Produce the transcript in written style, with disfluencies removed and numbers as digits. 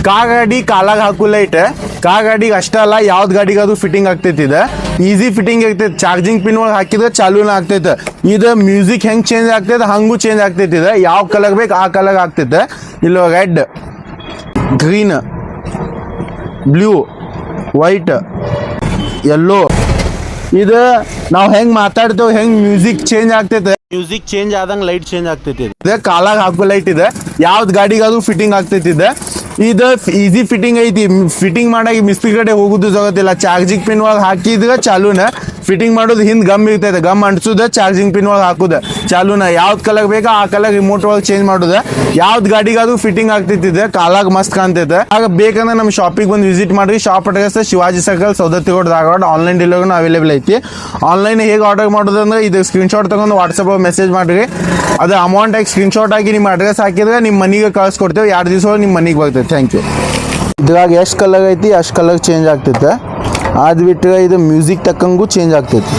ಕಾ ಗಾಡಿ ಕಾಲಾಗ ಹಾಕು ಲೈಟ್ ಕಾ ಗಾಡಿಗೆ ಅಷ್ಟೇ ಅಲ್ಲ ಯಾವ್ದು ಗಾಡಿಗೆ ಅದು ಫಿಟ್ಟಿಂಗ್ ಆಗ್ತೈತಿ ಇದು ಈಸಿ ಫಿಟ್ಟಿಂಗ್ ಆಗ್ತೈತಿ ಚಾರ್ಜಿಂಗ್ ಪಿನ್ ಒಳಗೆ ಹಾಕಿದ್ರೆ ಚಾಲೂನ ಆಗ್ತೈತೆ ಇದು ಮ್ಯೂಸಿಕ್ ಹೆಂಗೆ ಚೇಂಜ್ ಆಗ್ತೈತೆ ಹಂಗೂ ಚೇಂಜ್ ಆಗ್ತೈತಿ ಇದು ಯಾವ ಕಲರ್ ಬೇಕು ಆ ಕಲರ್ ಆಗ್ತೈತೆ ಇಲ್ಲ red green blue white yellow ಇದು ನಾವು ಹೆಂಗೆ ಮಾತಾಡ್ತೇವೆ ಹೆಂಗೆ ಮ್ಯೂಸಿಕ್ ಚೇಂಜ್ ಆಗ್ತೈತೆ ಮ್ಯೂಸಿಕ್ ಚೇಂಜ್ ಆದಂಗೆ ಲೈಟ್ ಚೇಂಜ್ ಆಗ್ತೈತಿ ಇದು ಕಾಲಾಗ ಹಾಕೋ ಲೈಟ್ ಇದೆ ಯಾವ್ದು ಗಾಡಿಗೆ ಅದು ಫಿಟ್ಟಿಂಗ್ ಆಗ್ತೈತಿ ಇದು ಈಸಿ ಫಿಟ್ಟಿಂಗ್ ಐತಿ ಫಿಟ್ಟಿಂಗ್ ಮಾಡಾಗಿ ಮಿಸ್ಪಿ ಕಡೆ ಹೋಗುದು ಜಗತ್ತಿಲ್ಲ ಚಾರ್ಜಿಂಗ್ ಪಿನ್ ಒಳಗೆ ಹಾಕಿದ್ರೆ ಚಾಲೂನ ಫಿಟ್ಟಿಂಗ್ ಮಾಡೋದು ಹಿಂದೆ ಗಮ್ ಇರ್ತೈತೆ ಗಮ್ ಅಂಟಿಸೋದು ಚಾರ್ಜಿಂಗ್ ಪಿನ್ ಒಳಗೆ ಹಾಕುದು ಚಾಲೂನ ಯಾವ್ದು ಕಲರ್ ಬೇಕಾ ಆ ಕಲರ್ ರಿಮೋಟ್ ಒಳಗೆ ಚೇಂಜ್ ಮಾಡೋದು ಯಾವ್ದು ಗಾಡಿಗೆ ಅದು ಫಿಟ್ಟಿಂಗ್ ಆಗ್ತೈತಿದೆ ಕಾಲಾಗ ಮಸ್ತ್ ಕಾಣ್ತೈತೆ ಆಗ ಬೇಕಂದ್ರೆ ನಮ್ಮ ಶಾಪಿಗೆ ಬಂದು ವಿಸಿಟ್ ಮಾಡ್ರಿ shop address Shivaji circle Saundatti road Dharwad online ಡೆಲಿವರಿನೂ ಅವೈಲೇಬಲ್ ಐತಿ ಆನ್ಲೈನ್ ಹೇಗೆ ಆರ್ಡರ್ ಮಾಡೋದು ಅಂದ್ರೆ ಇದು ಸ್ಕ್ರೀನ್ಶಾಟ್ ತಗೊಂಡು ವಾಟ್ಸಪ್ ಮೆಸೇಜ್ ಮಾಡಿರಿ ಅದು ಅಮೌಂಟ್ ಆಗಿ ಸ್ಕ್ರೀನ್ಶಾಟ್ ಆಗಿ ನಿಮ್ಮ ಅಡ್ರೆಸ್ ಹಾಕಿದ್ರೆ ನಿಮ್ಮ ಮನೆಗೆ ಕಳಿಸ್ಕೊಡ್ತೇವೆ 2 ದಿವಸ ಒಳಗೆ ನಿಮ್ಮ ಮನೆಗೆ ಬರ್ತೈತೆ ಥ್ಯಾಂಕ್ ಯು ಇದ್ರಾಗ ಎಷ್ಟು ಕಲರ್ ಐತಿ ಅಷ್ಟು ಕಲರ್ ಚೇಂಜ್ ಆಗ್ತೈತೆ ಅದು ಬಿಟ್ಟರೆ ಇದು ಮ್ಯೂಸಿಕ್ ತಕ್ಕಂಗೂ ಚೇಂಜ್ ಆಗ್ತೈತಿ